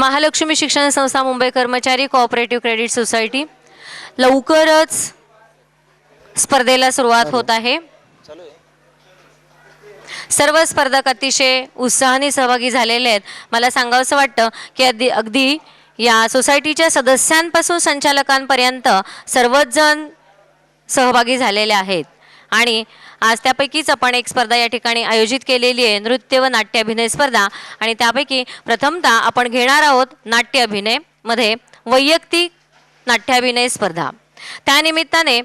महालक्ष्मी शिक्षण संस्था मुंबई कर्मचारी कोऑपरेटिव्ह क्रेडिट सोसायटी लवकरच स्पर्धेला सुरुवात होत आहे। सर्व स्पर्धक अतिशय उत्साहाने सहभागी झालेले आहेत। मला सांगावंसं वाटतं की अगदी या सोसायटीच्या सदस्यांपासून संचालकांपर्यंत सर्वच जण सहभागी झालेले आहेत आणि आज त्यापैकीच आपण एक स्पर्धा या ठिकाणी आयोजित केलेली आहे, नृत्य व नाट्य अभिनय स्पर्धा। आणि त्यापैकी प्रथमतः आपण घेणार आहोत नाट्य अभिनय मध्ये वैयक्तिक नाट्याभिनय स्पर्धा। त्यानिमित्ताने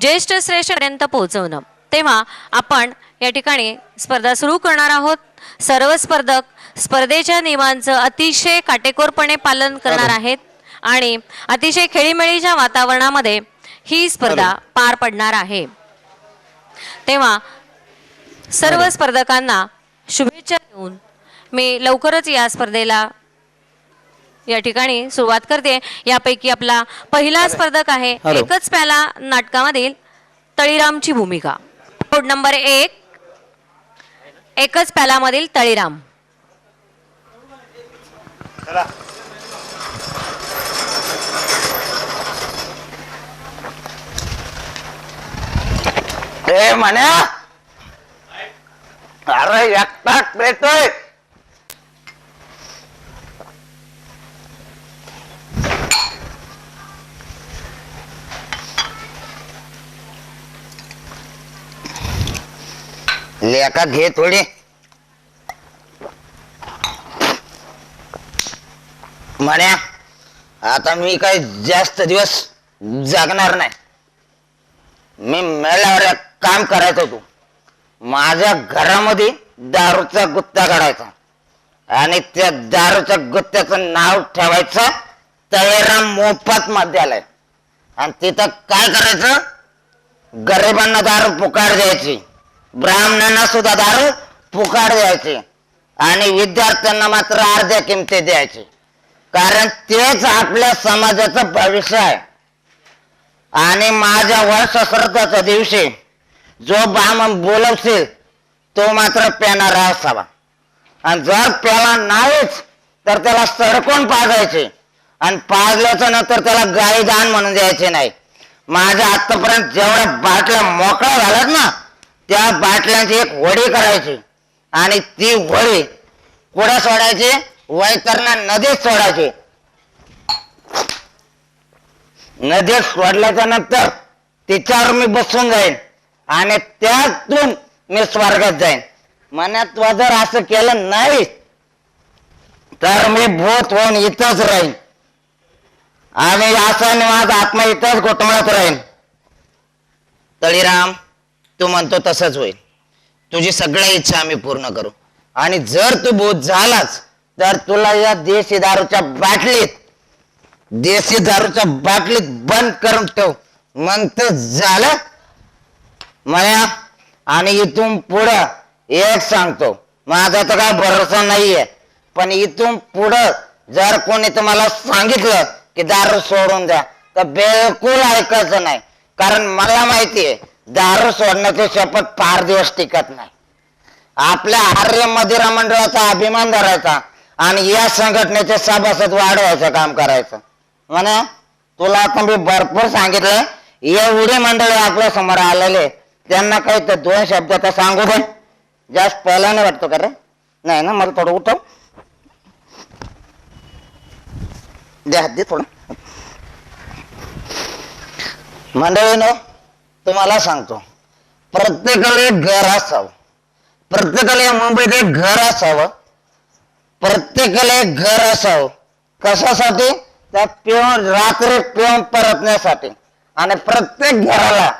ज्येष्ठ श्रेष्ठपर्यंत पोहोचवणं, तेव्हा आपण या ठिकाणी स्पर्धा सुरू करणार आहोत। सर्व स्पर्धक स्पर्धेच्या नियमांचं अतिशय काटेकोरपणे पालन करणार आहेत आणि अतिशय खेळीमेळीच्या वातावरणामध्ये ही स्पर्धा पार पडणार आहे। तेव्हा सर्व स्पर्धकांना शुभेच्छा देऊन मी लवकरच या स्पर्धेला या ठिकाणी सुरुवात करते। यापैकी आपला पहिला स्पर्धक आहे एकच प्याला नाटकामधील तळीरामची भूमिका। कोड नंबर 1, एकच प्यालामधील तळीराम। ए म्हण्या, अरे एकटाच पेटोय। लेका घे थोडी। म्हण्या, आता मी काही जास्त दिवस जगणार नाही। मी मेल्यावर एक काम करायचं होतो, माझ्या घरामध्ये दारूचा गुत्ता काढायचा आणि त्या दारूच्या गुत्त्याचं नाव ठेवायचं तळेराम मोफत मद्यालय। आणि तिथं काय करायचं, गरिबांना दारू फुकाट द्यायची, ब्राह्मणांना सुद्धा दारू फुकाट द्यायची आणि विद्यार्थ्यांना मात्र अर्ध्या किमती द्यायची, कारण तेच आपल्या समाजाचं भविष्य आहे। आणि माझ्या वर्षश्राद्धाच्या दिवशी जो ब्राह्मण बोलवशील तो मात्र प्यानारा असावा, आणि जर प्याला नाहीच तर त्याला सडकून पाजायचे आणि पाजल्याच्या नंतर त्याला गायदान म्हणून द्यायचे नाही। माझ्या आतापर्यंत जेवढ्या बाटल्या मोकळ्या झाल्यात ना, त्या बाटल्यांची एक होडी करायची आणि ती होडी कुठे सोडायची, वैतरणा नदीत सोडायची। नदीत सोडल्याच्या नंतर तिच्यावर मी बसून जाईन आणि त्यातून मी स्वर्गात जाईन। मनात तू जर असं केलं नाही तर मी भूत होऊन इथंच राहीन आणि असं माझा आत्मा इथंच घोटमळत राहीन। तळीराम, तू म्हणतो तसंच होईल, तुझी सगळ्या इच्छा आम्ही पूर्ण करू। आणि जर तू भूत झालाच तर तुला या देशी दारूच्या बाटलीत बंद करून ठेव, मग तर झालं। मला आणि इथून पुढं एक सांगतो, माझा तर काय भरोसा नाहीये, पण इथून पुढं जर कोणी तुम्हाला सांगितलं की दारू सोडून द्या तर बिलकुल ऐकायचं नाही, कारण मला माहितीये दारू सोडण्याची शपथ फार दिवस टिकत नाही। आपल्या आर्य मदिरा मंडळाचा अभिमान धरायचा आणि या संघटनेचे सभासद वाढवायचं काम करायचं। म्हणा, तुला आता मी भरपूर सांगितलंय, एवढी मंडळी आपल्या समोर आलेले, त्यांना काही तर 2 शब्द तर सांगू पण। जास्त पहिल्याने वाटतो का रे? नाही ना, मला थोडं उठव द्या, दे थोडं। मंडळीनो, तुम्हाला सांगतो, प्रत्येकाला एक घर असावं, प्रत्येकाला या मुंबईत एक घर असावं, प्रत्येकाला एक घर असावं। कशासाठी? त्या पिऊन रात्री पिऊन परतण्यासाठी। आणि प्रत्येक घराला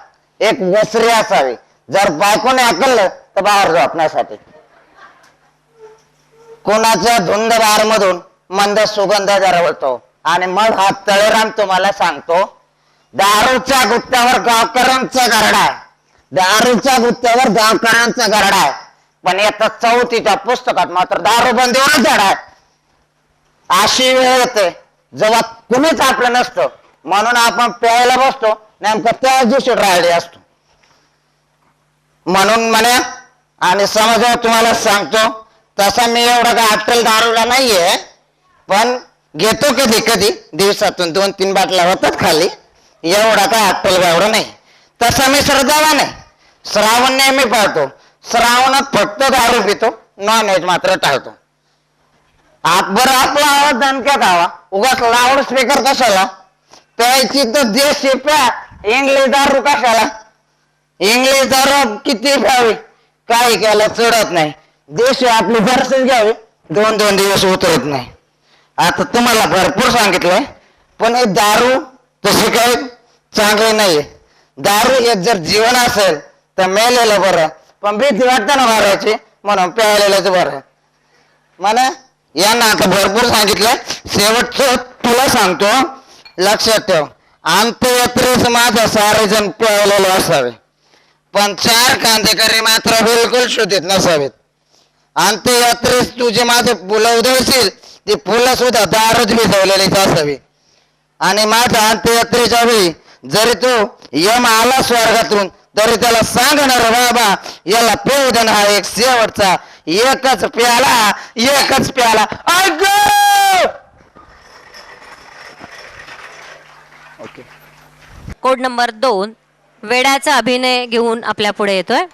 एक वसरी असावी, जर बायकोने हाकललं तर बाहेर झोपण्यासाठी। कोणाच्या धुंद बाहेर मधून मंद सुगंध दरवळतो। आणि मग हा तळेराम तुम्हाला सांगतो, दारूच्या गुत्त्यावर गावकऱ्यांचा गरडा आहे, दारूच्या गुत्त्यावर गावकऱ्यांचा गरडा आहे, पण आता 4थीच्या पुस्तकात मात्र दारूबंदीवरच धडा आहे। अशी वेळ येते जेव्हा कुणीच आपलं नसतं, म्हणून आपण प्यायला बसतो, नेमकं त्याच दिवशी राहिले असतो। म्हणून म्हणे, आणि समजा तुम्हाला सांगतो, तसा मी एवढा काय अट्टल दारूला नाहीये, पण घेतो कधी कधी, दिवसातून 2-3 बाटल्या होतात खाली, एवढा काय अक्कल एवढं नाही. तसा मी श्रद्धावान नाही. श्रावण नेहमी पाळतो. श्रावणात फक्त दारू पितो, नॉन व्हेज मात्र टाळतो. बरं आपला आवाज दणक्यात हवा, उगाच लाऊड स्पीकर कशाला, प्यायची तर देशी प्या, इंग्लिश दारू कशाला. इंग्लिश दारू किती प्यावी, काही केलं चढत नाही. देशी आपली दर्शन घ्यावी, 2-2 दिवस उतरत नाही. आता तुम्हाला भरपूर सांगितलंय, पण हे दारू तशी काही चांगली नाहीये. दारू एक जर जीवन असेल तर मेलेलं बरं, पण भीती वाटतं ना मारायची, म्हणून प्यायलेलंच बरं. मला यांना आता भरपूर सांगितलंय. शेवटचं तुला सांगतो, लक्षात ठेव, अंत्ययात्रेस माझा सारे जण प्यायलेले असावे, पण 4 कांदेकरी मात्र बिलकुल शुद्धीत नसावेत. अंत्ययात्रेस तुझे माझे फुलं उधळशील, ती फुलं सुद्धा दारूच भिजवलेलीच असावी. आणि माझ्या अंत्ययात्रेच्या वेळी जरी तो यम आला स्वर्गातून, तरी त्याला सांगणार बाबा याला पिऊ देणं, हा एक शेवटचा एकच प्याला, एकच प्याला. ओके. कोड नंबर 2 वेड्याचा अभिनय घेऊन आपल्या पुढे येतोय.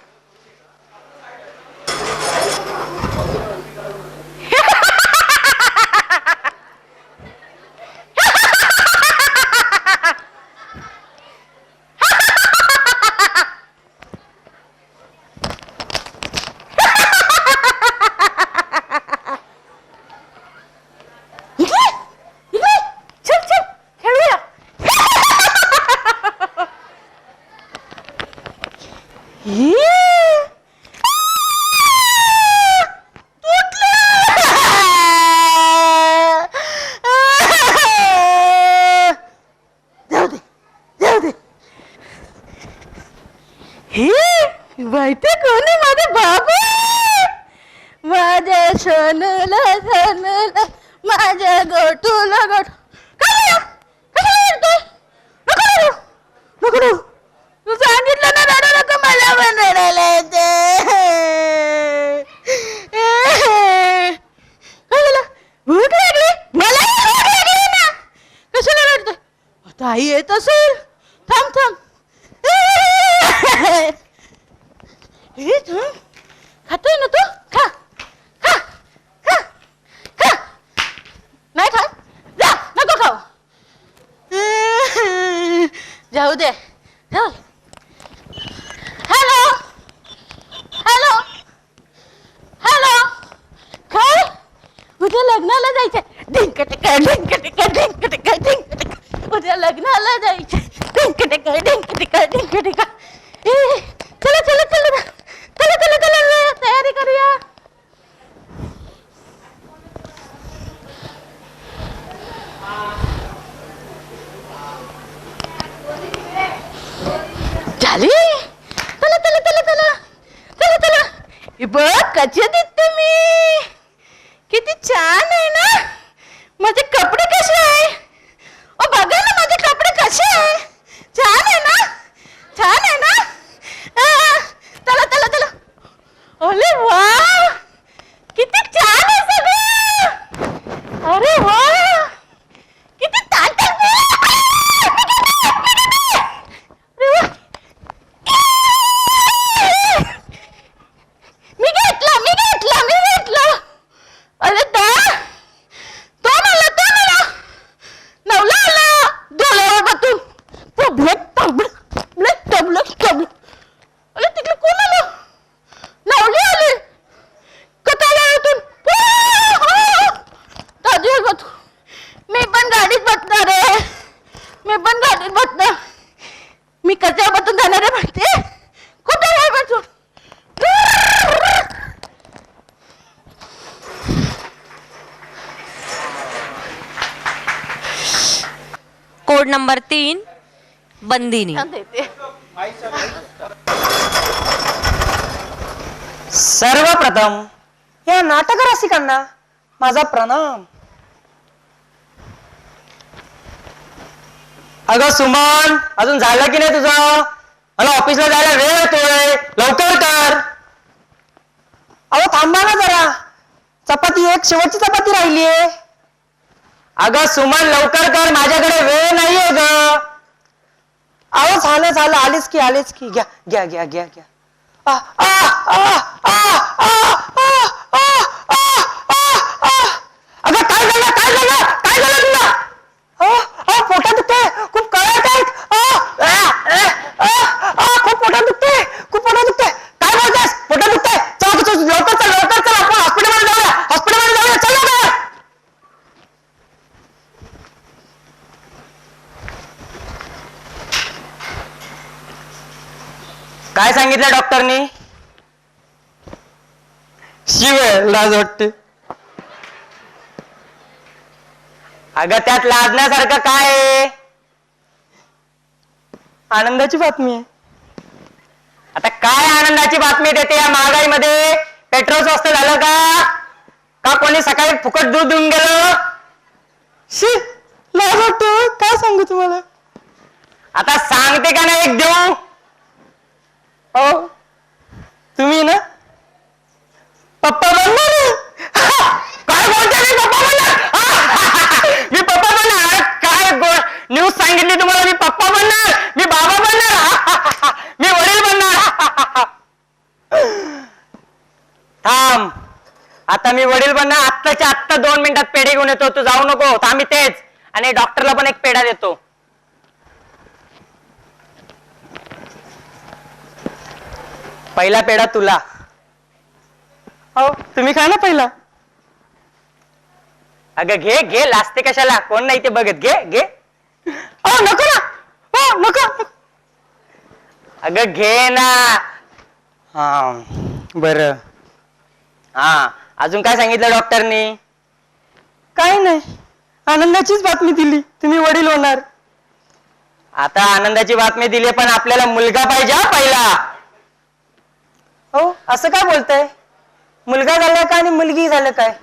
माहिती कोणी माझे बाबा, माझ्या सोनूला सोनूला, माझ्या गोटूला गोट. तू सांगितलं ना रडू नको, मला पण रडायला येते. भूक लागली, मला भूक लागली ना, कशाला रडते. आता आई येत असेल, थांब थांब. खातोय ना तू, खा खा खा खा. नाही खा, जा, नको खाऊ. जाऊ दे. हॅलो हॅलो हॅलो, काय उद्या लग्नाला जायचंय. ढिंक टिका ढिंक टिका ढिंक टिका ढिंक टिका, उद्या लग्नाला जायचंय. ढिंक टिका ढिंक टिका ढिंक टिका. चला चला चला चला चला चला, तयारी करूया. झाली. चला चला चला चला चला चला. हे बघ कसे दिसते मी, किती छान आहे ना. माझे कपडे कसे आहे, ओ बघा ना माझे कपडे कसे आहे. छान आहे ना, छान आहे ना. चला चला चला. अरे वा, किती छान आहे सगळं. अरे वा, किती छान मी घेतला मी घेतला मी घेतला. अरे दा, तो मला नवला आला डोळ्यावर बसून. तबलक तबलक तबलक तबलक. अरे तिकडे कोण आलं, नवली आली कथालयातून. दादी बघ, मी पण गाडीत बसणार आहे, मी पण गाडीत बसणार. मी कचऱ्या बसून जाणार आहे म्हणते, कुठे आहे बसून. Code number 3 Bandini. सर्वप्रथम या नाटक रसिकांना माझा प्रणाम. अगं सुमन, अजून झालं की नाही तुझं? मला ऑफिसला जायला वेळ होतोय, लवकर कर. अहो थांबा ना जरा, चपाती एक शेवटची चपाती राहिलीये. अगं सुमन लवकर कर, माझ्याकडे वेळ नाहीये ग. अहो झालं आलीच की घ्या घ्या घ्या घ्या घ्या. आ, आ, आ, आ, आ, आ, आ, आ, आ. अगं काय झालं तुला? पोटात दुखते, खूप कळत आहेत. खूप पोटात दुखते. काय बोलतेस? पोटात दुखते. चल लवकर चल आपण हॉस्पिटलमध्ये जाऊया. चल लवकर. काय सांगितलं डॉक्टरनी? शिव लाज वाटते. अगं त्यात लाजण्यासारखं काय आहे? आनंदाची बातमी आहे. आता काय आनंदाची बातमी देते या महागाईमध्ये? पेट्रोल स्वस्त झालं का कोणी सकाळी फुकट दूध देऊन गेलं? शी लाज वाटते. काय सांगू तुम्हाला? आता सांगते का नाही एक देऊ? हो तुम्ही ना पप्पा बनणार. काय बोलते? मी पप्पा बनणार. काय न्यूज सांगितली तुम्हाला? मी पप्पा बनणार, मी बाबा बनणार, मी वडील बनणार. थांब, आता मी वडील बनणार. आत्ताच्या आत्ता 2 मिनिटात पेढे घेऊन येतो. तू जाऊ नको, थांब इथेच. आणि डॉक्टरला पण एक पेढा देतो. पहिला पेढा तुला. हो तुम्ही खा ना पहिला. अगं घे लाजते कशाला? कोण नाही ते बघत. घे. नको ना. नको. अगं घे ना. हा बर. हा अजून काय सांगितलं डॉक्टरनी? काही नाही, आनंदाचीच बातमी दिली, तुम्ही वडील होणार. आता आनंदाची बातमी दिली, पण आपल्याला मुलगा पाहिजे हा पहिला. हो असं काय बोलताय? मुलगा झाला का आणि मुलगी झालं काय?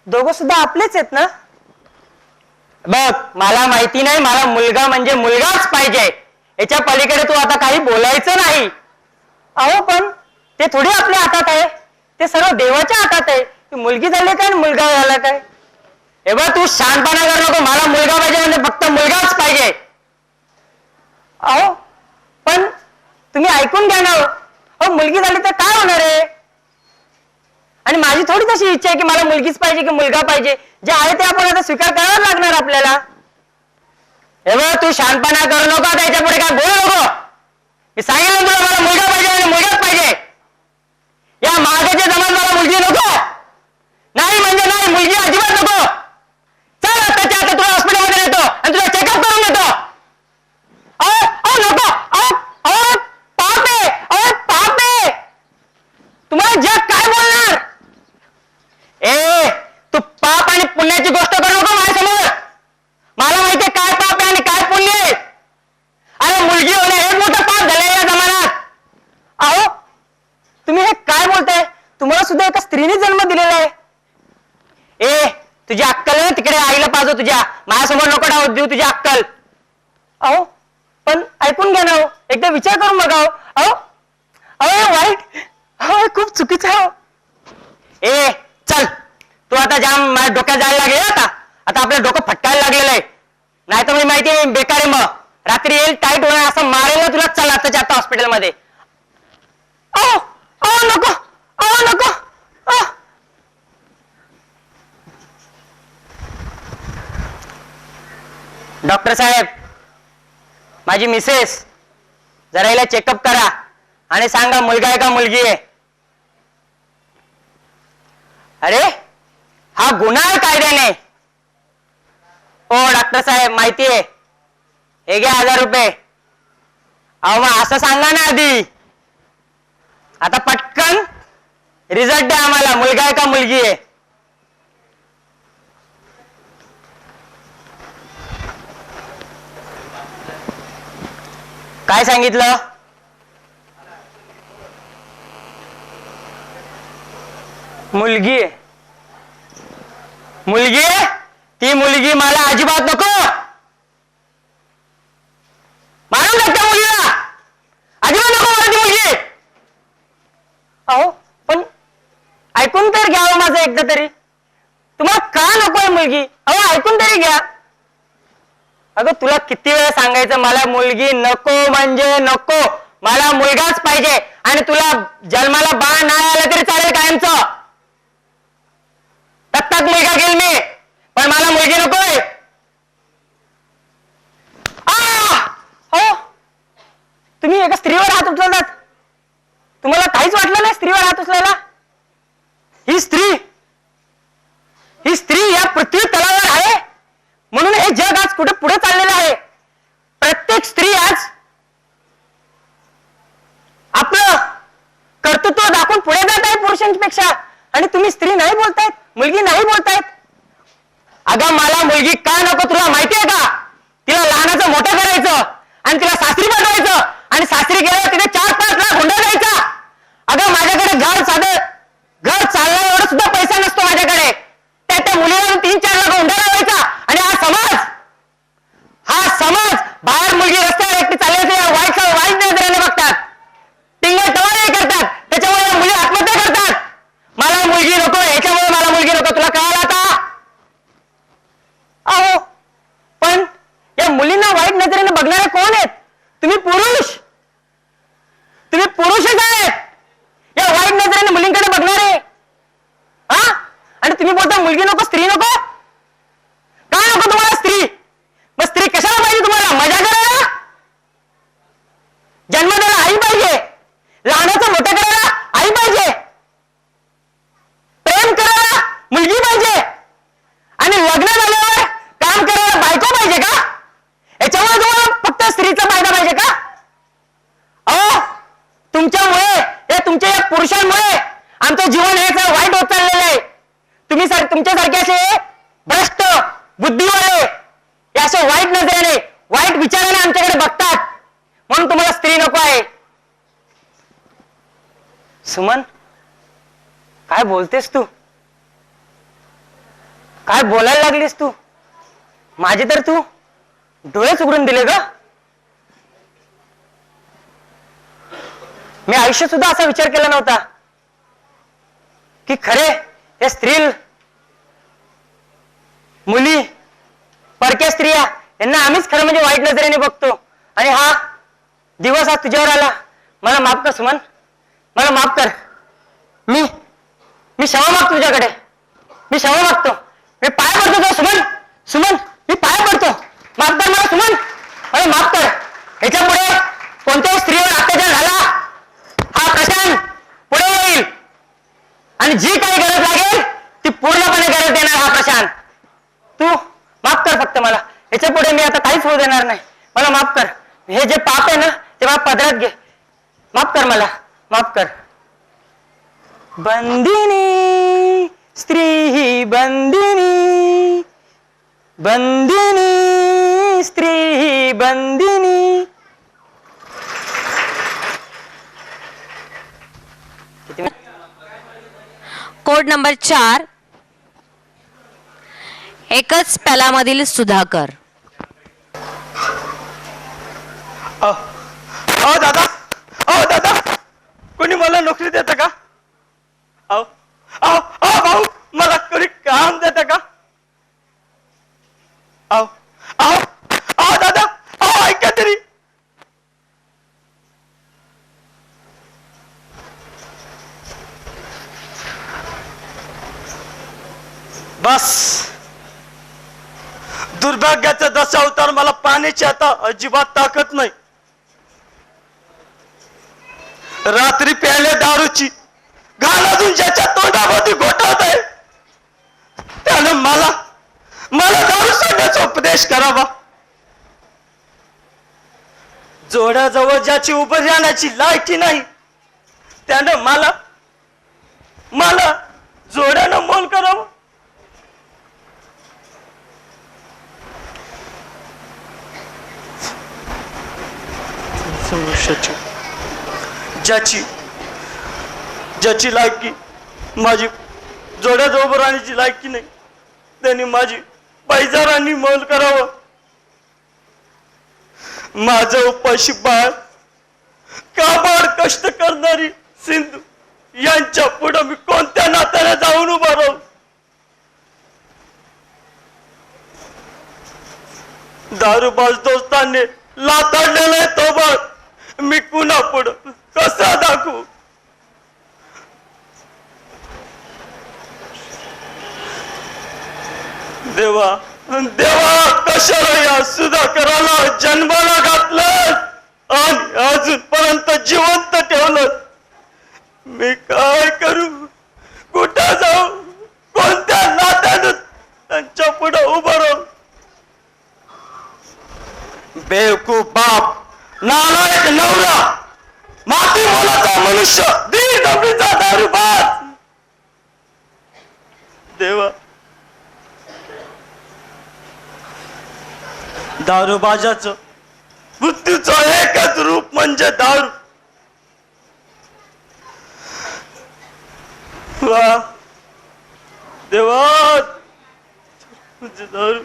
दोघं सुद्धा आपलेच आहेत ना? बघ मला माहिती नाही, मला मुलगा म्हणजे मुलगाच पाहिजे. याच्या पलीकडे तू आता काही बोलायचं नाही. अहो पण ते थोडी आपल्या हातात आहे, ते सर्व देवाच्या हातात आहे. मुलगी झाली काय आणि मुलगा झाला काय? हे बघ तू शांतपणा कर नको. मला मुलगा पाहिजे म्हणजे फक्त मुलगाच पाहिजे. अहो पण तुम्ही ऐकून घ्या ना. हो मुलगी झाली तर काय होणार आहे? आणि माझी थोडी तशी इच्छा आहे की मला मुलगीच पाहिजे की मुलगा पाहिजे. जे आहे ते आपण आता स्वीकार करावा लागणार आपल्याला. हे बघ तू शांतपणा करू नको, त्याच्या पुढे काय बोलू नको. मी सांगितलं तुला मला मुलगा पाहिजे आणि मुलगाच पाहिजे. या मागाच्या जमान्यात मला मुलगी नको. नाही म्हणजे नाही, मुलगी अजिबात नको. चल आताच्या आता तुला हॉस्पिटलमध्ये नेतो आणि तुला चेकअप करून देतो. नको. पाप आहे. तुम्हाला जग काय बोलणार? तू पाप आणि पुण्याची गोष्ट करू नको माझ्यासमोर. मला माहितीये काय पाप आहे आणि काय पुण्य आहे. अरे मुलगी होणे हे मोठं पाप झालंय या जमान्यात. अहो तुम्ही हे काय बोलताय? तुम्हाला सुद्धा एका स्त्रीने जन्म दिलेला आहे. तुझी अक्कल आहे तिकडे आईला पाजव तुझ्या. माझ्यासमोर नको डाव देऊ तुझी अक्कल. अहो पण ऐकून घ्या ना. एकदा विचार करून बघा. वाईट. खूप चुकीचं आहे. चल तू आता जाम माझ्या डोक्यात जायला लागले. आता आपलं डोकं फटकायला लागलेलं आहे. नाही तर मी माहिती आहे बेकार आहे. मग रात्री येईल टाईट होणार असं मारेल तुला. चल आताच्या आता हॉस्पिटलमध्ये. नको. डॉक्टर साहेब माझी मिसेस जरा हिला चेकअप करा आणि सांगा मुलगा आहे का मुलगी आहे. अरे हा गुन्हा आहे कायद्याने. हो डॉक्टर साहेब माहिती आहे. हे घ्या 1000 रुपये. अहो मग असं सांगा ना आधी. आता पटकन रिझल्ट द्या आम्हाला, मुलगा आहे का मुलगी आहे. काय सांगितलं? मुलगी आहे. ती मुलगी मला अजिबात नको. मारून टाकता मुलीला. अजिबात नको मला ती मुलगी. अहो पण ऐकून तर घ्यावं माझं एकदा तरी. तुम्हाला का नकोय मुलगी. अहो ऐकून तरी घ्या. अगं तुला किती वेळा सांगायचं मला मुलगी नको म्हणजे नको, मला मुलगाच पाहिजे. आणि तुला जन्माला बाळ नाही आलं तरी चालेल कायमचं. दत्तक मुलगा घेईल मी, पण मला मुलगी नकोय. हो तुम्ही एका स्त्रीवर हात उचलतात, तुम्हाला काहीच वाटलं नाही स्त्रीवर हात उचलायला? ही स्त्री या पृथ्वी तलावर आहे म्हणून हे जग आज कुठे पुढे चाललेलं आहे. प्रत्येक स्त्री आज आपलं कर्तृत्व दाखवून पुढे जात आहे पुरुषांपेक्षा, आणि तुम्ही स्त्री नाही बोलतायत, मुलगी नाही बोलतायत. अगं मला मुलगी का नको तुला माहितीये का? तिला लहानाचं मोठं करायचं आणि तिला सासरी पाठवायचं, आणि सासरी गेल्यावर तिथे 4-5 लाख हुंडा द्यायचा. अगं माझ्याकडे घर चालणार एवढा सुद्धा पैसा नसतो माझ्याकडे. त्या मुलीला 3-4 लाख हुंडा लावायचा. आणि हा समाज बाहेर मुलगी रस्त्यावर एकटी चालल्याचे वाईट नजरेने बघतात, टिंगल टवाळे करतात, त्याच्यामुळे मुली आत्महत्या करतात. मला मुलगी नको, याच्यामुळे मला मुलगी नको. तुला कळालं आता? अहो पण या मुलींना वाईट नजरेने बघणारे कोण आहेत? तुम्ही पुरुषच आहेत या वाईट नजरेने मुलींकडे बघणारे. हा आणि तुम्ही बोलता मुलगी नको, स्त्री नको. का नको तुम्हाला स्त्री? मग स्त्री कशाला पाहिजे तुम्हाला? मजा करायला? जन्म द्यायला आई पाहिजे, लहानाचं मोठं करायला आई पाहिजे, प्रेम करायला मुलगी पाहिजे, आणि लग्न झाल्यावर काम करायला बायको पाहिजे का? याच्यामुळे तुम्हाला फक्त स्त्रीचा फायदा पाहिजे का? अहो तुमच्या या पुरुषांमुळे आमचं जीवन हे वाईट होत चाललेलं आहे. तुमच्यासारखे असे भ्रष्ट बुद्धिवाले असे वाईट नजरेने वाईट विचाराने आमच्याकडे बघतात, म्हणून तुम्हाला स्त्री नको आहे. सुमन काय बोलतेस तू? काय बोलायला लागलीस तू? माझे तर तू डोळेच उघडून दिले ग. मी आयुष्य सुद्धा असा विचार केला नव्हता की खरे या स्त्री मुली परक्या स्त्रिया यांना आम्हीच खरं म्हणजे वाईट नजरेने बघतो. आणि हा दिवस आज तुझ्यावर आला. मला माफ कर सुमन, मला माफ कर. मी क्षमा मागतो तुझ्याकडे, मी क्षमा मागतो. मी पाय पडतो तुझ्या सुमन, मी पाय पडतो. माफ कर मला सुमन, मला माफ कर. ह्याच्यापुढे कोणत्याही स्त्रीवर अत्याचार झाला हा प्रशांत पुढे येईल, आणि जी काही गरज लागेल ती पूर्णपणे गरज देणार हा प्रशांत. तू माफ कर फक्त मला. ह्याच्या पुढे मी आता काहीच होऊ देणार नाही. मला माफ कर. हे जे पाप आहे ना ते मला पदरात घे. माफ कर मला, माफ कर. बंदिनी स्त्री ही बंदिनी, बंदिनी स्त्री ही बंदिनी. कोड नंबर 4, एकच प्यालामधील सुधाकर. दादा कोणी मला नोकरी देतं का? भाऊ मला कोणी काम देतं का? दादा ऐका तरी. बस दुर्भाग्याचा दशावतार मला पाण्याची आता अजिबात ताकद नाही. रात्री प्यायल्या दारूची घाण अजून ज्याच्या तोंडामध्ये घोटवत आहे त्यानं मला दारू सोडण्याचा उपदेश करावा. जोड्याजवळ ज्याची उभं राहण्याची लायकी नाही त्यानं मला जोड्यानं मोल करावं. ज्याची लायकी माझी जोड्याजवळ राहण्याची लायकी नाही त्यांनी माझी पैजारांनी मोल करावं. माझं उपाशी बाळ काबाड कष्ट करणारी सिंधू यांच्या पुढे मी कोणत्या नात्याने जाऊन उभा राहू? दारूबाज दोस्तांनी लाताडलेला तो बघ, मी कुणा पुढं कसा दाखवू? देवा देवा, कशाला या सुधाकराला जन्माला घातलं आणि अजूनपर्यंत जिवंत ठेवलं? मी काय करू? कुठं जाऊ? कोणत्या नात्यानं त्यांच्या पुढे उभं राहू? बेवकूफ बाप, नालायक नवरा, माती मोलाचा मनुष्य, दीड डबलीचा दारूबाज. देवा, दारूबाजाचं मृत्यूचं एकच रूप म्हणजे दारू. वा देवा, दारू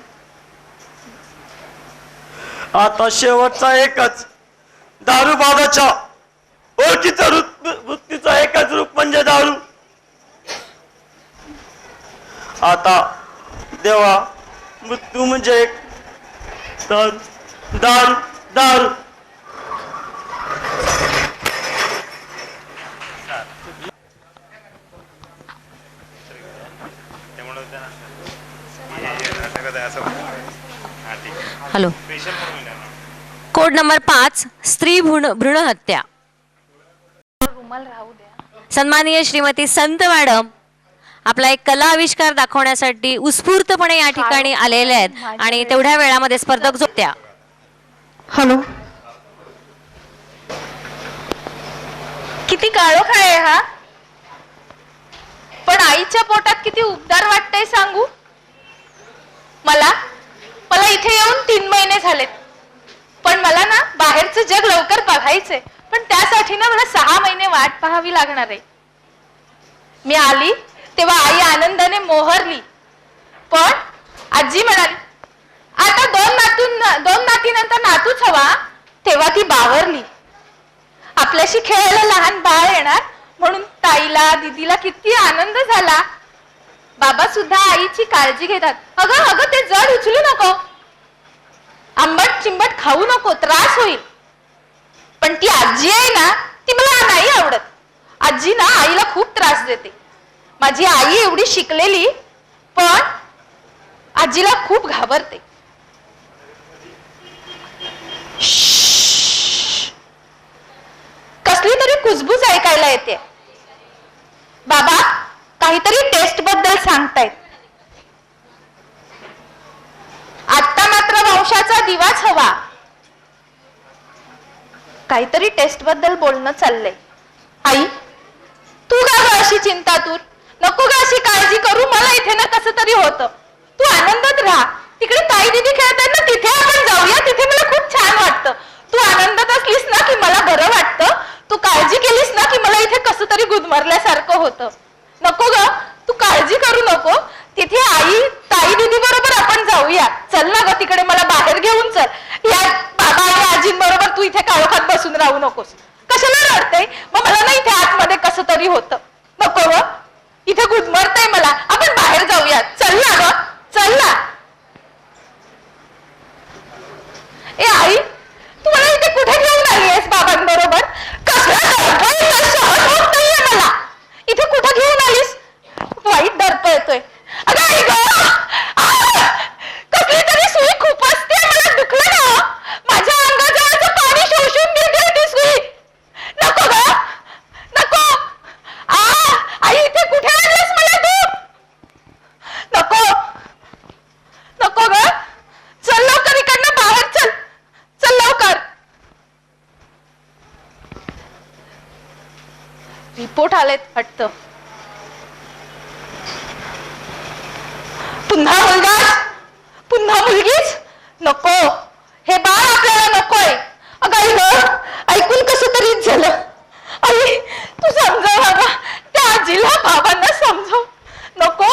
आता शेवटचा एकच, दारूबाजाच्या ओळखीचं रूप, मृत्यूचं एकच रूप म्हणजे दारू. आता देवा, मृत्यू म्हणजे एक दारू, दारू, दारू. हॅलो. कोड नंबर 5, स्त्री भ्रूण हत्या. सन्माननीय श्रीमती संत मॅडम आपला एक कला आविष्कार दाखवण्यासाठी उत्स्फूर्तपणे या ठिकाणी आलेले आहेत आणि तेवढ्या वेळामध्ये स्पर्धक जोत्या. हॅलो. किती काळोख आहे हा, पण आईच्या पोटात किती उबदार वाटतंय सांगू. मला इथे येऊन 3 महिने झालेत, पण मला ना बाहेरचं जग लवकर बघायचंय, पण त्यासाठी ना मला 6 महिने वाट पाहावी लागणार आहे. मी आली तेव्हा आई आनंदाने मोहरली, पण आजी म्हणाली आता 2 नातीनंतर नातूच हवा, तेव्हा ती बावरली. आपल्याशी खेळायला लहान बाळ येणार म्हणून ताईला दीदीला किती आनंद झाला. बाबा सुद्धा आईची काळजी घेतात. अगं अगं ते जड उचलू नको, आंबट चिंबट खाऊ नको, त्रास होईल. पण ती आजी आहे ना, ती मला नाही आवडत. आजी ना आईला खूप त्रास देते. माझी आई एवढी शिकलेली पण आजीला खूप घाबरते. कसली तरी कुजबूज ऐकायला येते. बाबा काहीतरी टेस्ट बद्दल सांगतायत. आता मात्र वंशाचा दिवाच हवा. काहीतरी टेस्ट बद्दल बोलणं चाललंय. आई तू का ग अशी चिंता तूर, नको ग अशी काळजी करू. मला इथे ना कसं तरी होतं. तू आनंदात राहा. तिकडे ताई दीदी खेळतात ना, तिथे आपण जाऊया. तिथे मला खूप छान वाटतं. तू आनंदात असलीस ना की मला बरं वाटतं. तू काळजी केलीस ना की मला इथे कसं तरी गुदमरल्यासारखं होतं. नको ग, तू काळजी करू नको. तिथे आई ताई दीदी बरोबर आपण जाऊया. चल ना ग तिकडे, मला बाहेर घेऊन चल. या बाबा आणि आजींबरोबर तू इथे काळोखात बसून राहू नकोस. कशाला रडते? मग मला ना इथे आतमध्ये कसं तरी होतं. नको ग, इथे गुदमरतंय मला. आपण बाहेर जाऊया. चल ना ग, चल ना. ए आई, तू मला इथे कुठे घेऊन आली आहेस बाबांबरोबर? मला इथे कुठं घेऊन आलीस? वाईट दर्प येतोय. अगं आई ग, कसली तरी सुई खूप असते. मला दुखलं ना, माझ्या अंगाजवळचं पाणी शोषून घेते ती सुई. नको ग, नको. आई इथे कुठे आणलंस मला तू? नको नको ग, चल लवकर इकडनं बाहेर. चल चल लवकर. रिपोर्ट आलेत वाटतं. पुन्हा मुलगाच, पुन्हा मुलगीच. नको, हे बाळ आपल्याला नकोय. अगं आई ग, ऐकून कसं तरीच झालं. आई तू समजाव बाबा, त्या आजीला बाबांना समजाव. नको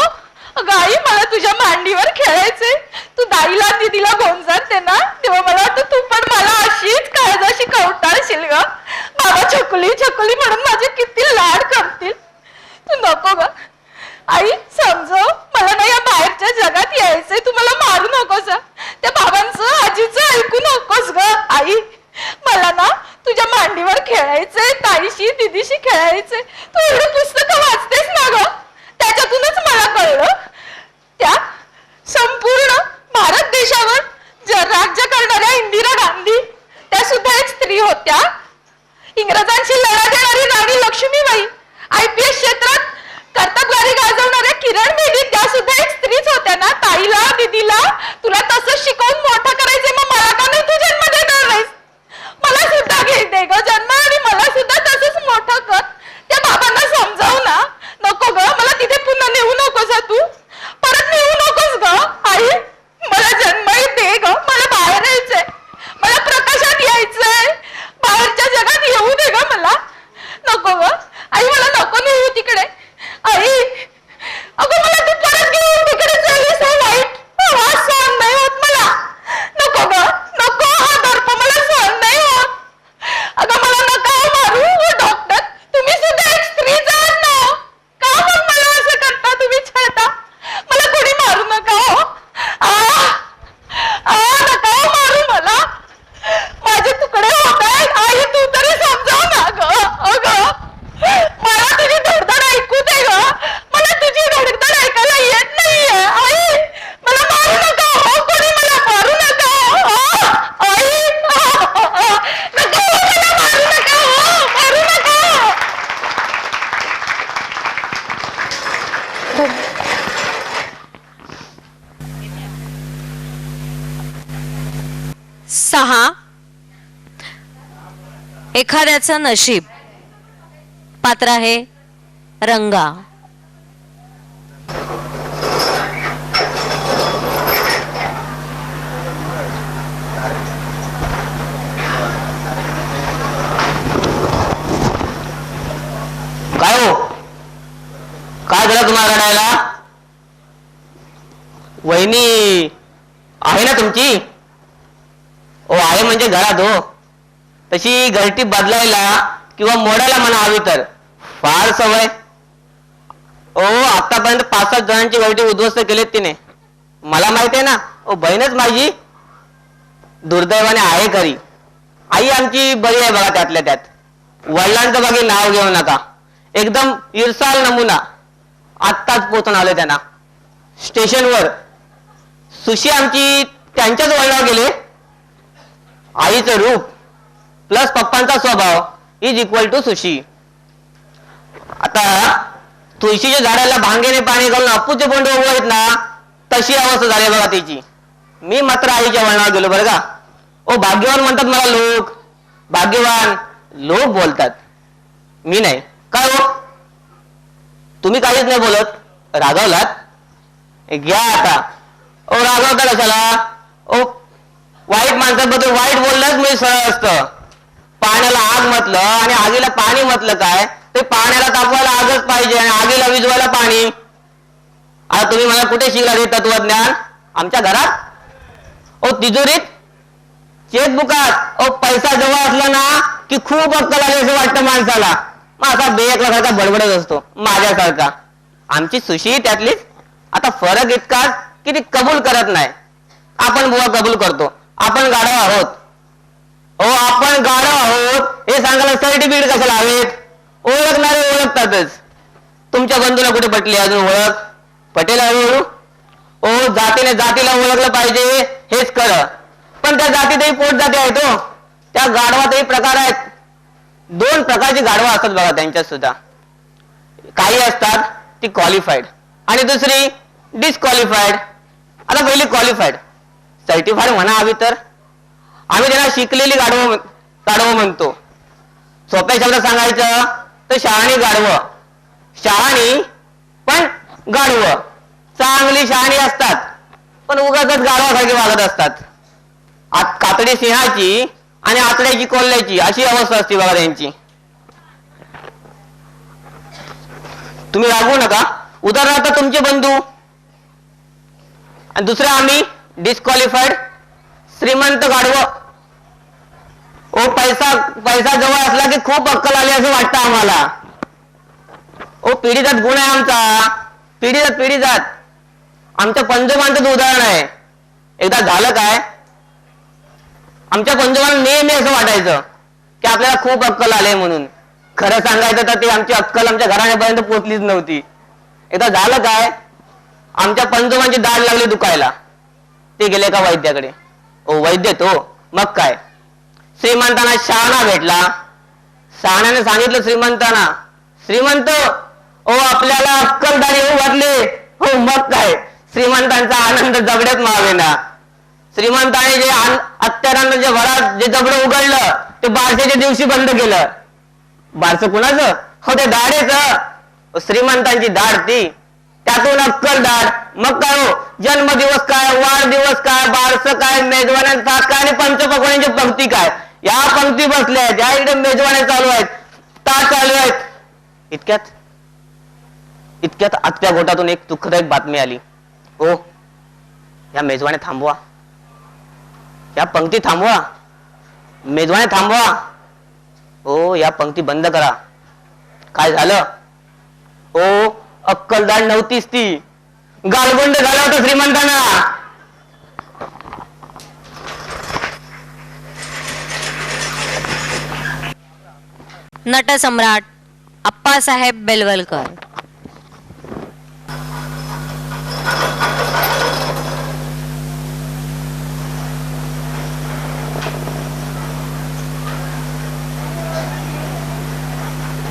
अगं आई, मला तुझ्या मांडीवर खेळायचंय. तू दाईला दीदीला घेऊन जाते ना, तेव्हा मला वाटतं तू पण मला अशीच काळजाशी कवटाळशील ग. बाबा छकुली छकुली म्हणून माझे किती लाड करतील. तू नको ग आई, समजव मला. ना या बाहेरच्या जगात यायचंय. तू मला मारू नकोस. त्या बाबांचं आजीचं ऐकू नकोस ग आई. मला ना तुझ्या मांडीवर खेळायचंय, ताईशी दिदीशी खेळायचंय. तू एवढी पुस्तकं वाचतेस ना ग, त्याच्यातूनच मला कळलं त्या संपूर्ण भारत देशावर राज्य करणाऱ्या इंदिरा गांधी त्या सुद्धा एक स्त्री होत्या. इंग्रजांशी लढा देणारी राणी लक्ष्मीबाई, IPS क्षेत्रात कर्तबगारी गाजवणाऱ्या किरण बेदी त्या सुद्धा एक स्त्रीच होत्या ना. ताईला दीदीला तुला तसंच शिकवून मोठं करायचंय, मग मला का नाही तू जन्म देणार नाहीस? मला सुद्धा घे दे ग जन्म आणि मला सुद्धा तसंच मोठं कर. त्या बाबांना समजाव ना. नको ग मला तिथे पुन्हा नेऊ नकोस तू, परत नेऊ नकोस ग आई. मला जन्मही दे ग, मला बाहेर यायचंय, मला प्रकाशात यायचंय, बाहेरच्या जगात येऊ दे ग मला. नको ग आई, मला नको नेऊ तिकडे आई. अगं मला तू परत घेऊन तिकडे चाललीस, वाईट आवाज सहन नाही होत मला. नको ग नको, हा दर्प मला सहन नाही होत. अगं मला नका मारू डॉक्टर, तुम्ही सुद्धा एक स्त्रीच आहात ना. का मग मला असं करता तुम्ही, छळता मला. कोणी मारू नका हो. नका मारू मला, माझे तुकडे होत आहेत. आई तू तरी समजाव ना ग. अगं मला तुझी धडधड ऐकू दे ग, मला तुझी धडधड ऐकायला येत नाहीये आई. मला मारू नका हो, कोणी मला मारू नका हो. आई नको, मला मारू नका हो, मारू नका. सहा, एखाद्याचं नशीब. पात्र आहे रंगा. काय हो, काय झालं तुम्हाला रडायला? वहिनी आहे ना तुमची? ओ आहे म्हणजे घरात हो. तशी घरटी बदलायला किंवा मोडायला म्हणा हवी तर फार सवय. ओ आतापर्यंत 5-7 जणांची घरटी उद्ध्वस्त केलेत तिने. मला माहिती आहे ना. ओ बहीणच माझी दुर्दैवाने आहे खरी. आई आमची बरी आहे बघा त्यातल्या त्यात. वडिलांचं बाकी नाव घेऊ नका, एकदम इरसाल नमुना. आत्ताच पोचून आले त्यांना स्टेशनवर. सुशी आमची त्यांच्याच वळणावर गेले. आईचं रूप प्लस पप्पांचा स्वभाव इज इक्वल टू सुशी. आता तुळशीच्या झाडाला भांगेने पाणी घालून अप्पूचे बोंड उगवत ना, तशी अवस्था झाली बघा तिची. मी मात्र आईच्या वळणावर गेलो बरं का. ओ भाग्यवान म्हणतात मला लोक, भाग्यवान लोक बोलतात, मी नाही. काय हो तुम्ही काहीच नाही बोलत, रागावलात? घ्या आता. ओ रागावता कशाला? ओ वाईट माणसाबद्दल वाईट बोलणंच मी सरळ असतं. पाण्याला आग म्हटलं आणि आगीला पाणी म्हटलं काय? ते पाण्याला तापवायला आगच पाहिजे आणि आगीला विजवायला पाणी. आता तुम्ही मला कुठे शिकला हे तत्वज्ञान? आमच्या घरात? ओ तिजोरीत, चेकबुकात. ओ पैसा जवळ असला ना की खूप अक्कल आली असं वाटतं माणसाला. मग असा बेअक्कलासारखा बडबडत असतो माझ्यासारखा. आमची सुशी त्यातलीच. आता फरक इतकाच की ती कबूल करत नाही. आपण बुवा कबूल करतो. आपण गाढव आहोत. हो आपण गाढव आहोत हे सांगायला सर्टिफिकेट कशाला हवेत? ओळखणारे ओळखतातच. तुमच्या बंधूला कुठे पटली अजून ओळख? पटेल हळूहळू. ओ जातीने जातीला ओळखलं पाहिजे हेच खरं, पण त्या जातीतही पोट जाती आहेत हो. त्या गाढवातही प्रकार आहेत. 2 प्रकारची गाढवं असतात बघा त्यांच्यात सुद्धा. काही असतात ती क्वालिफाईड आणि दुसरी डिस्क्वालिफाईड. आता पहिली क्वालिफाईड, सर्टिफाईड म्हणा हवी तर. आम्ही त्यांना शिकलेली गाढवं म्हणतो. सोप्या शब्दात सांगायचं तर शहाणी गाढवं. शहाणी पण गाढवं. चांगली शहाणी असतात पण उगाचच गाढवासारखी वागत असतात. कातडी सिंहाची आणि आतड्याची कोल्ह्याची अशी अवस्था असते बघा त्यांची. तुम्ही रागवू नका. उदाहरणार्थ तुमचे बंधू आणि दुसरे आम्ही डिस्क्वालिफाईड श्रीमंत गाढवं. ओ पैसा जवळ असला की खूप अक्कल आली असं वाटतं आम्हाला. ओ पिढीजात गुण आहे आमचा. पिढीजात आमच्या पंजोबांचं उदाहरण आहे. एकदा झालं काय, आमच्या पंजोबाला नेहमी असं वाटायचं की आपल्याला खूप अक्कल आले म्हणून. खरं सांगायचं तर ती आमची अक्कल आमच्या घराण्यापर्यंत पोहोचलीच नव्हती. एकदा झालं काय, आमच्या पंजोबांची दाढ लागली दुखायला. ते गेले का वैद्याकडे. ओ वैद्य तो, मग काय, श्रीमंतांना शहाणा भेटला. शहाण्याने सांगितलं श्रीमंतांना, श्रीमंत ओ आपल्याला अक्कलदारी येऊ घातले. हो मग काय, श्रीमंतांचा आनंद जबड्यात मावेना. श्रीमंताने जे हत्यारांना जे भरात जे जबडं उघडलं ते बारसेच्या दिवशी बंद केलं. बारसं कुणाचं, हो ते दाढेच. श्रीमंतांची दाढ ती, त्यातून अक्कल दाढ. मग काय हो, जन्मदिवस काय, वाढदिवस काय, बारसं काय, मेजवान्यांचा काय आणि पंचपक्वान्यांची पंक्ती काय, या पंक्ती बसल्या आहेत, या इकडे मेजवान्या चालू आहेत, ताट चालू आहेत. इतक्यात आतल्या गोटातून एक दुःखदायक बातमी आली. ओ या मेजवाने थांबवा, या पंक्ती थांबवा, मेजवाने थांबवा. ओ या पंक्ती बंद करा. काय झालं, ओ अक्कलदाढ नव्हतीच ती, गालगुंड झाला होता श्रीमंतांना. नटसम्राट अप्पासाहेब बेलवलकर.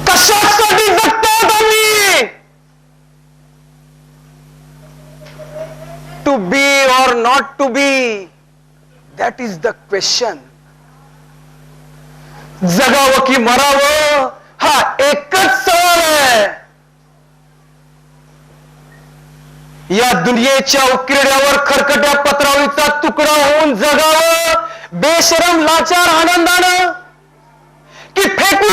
कशासाठी जगतात आम्ही? To be or not to be, that is the question. जगावं की मरावं हा एकच सवाल आहे. या दुनियेच्या उकिरड्यावर खरकट्या पत्रावळीचा तुकडा होऊन जगावं बेशरम लाचार आनंदानं, की फेकून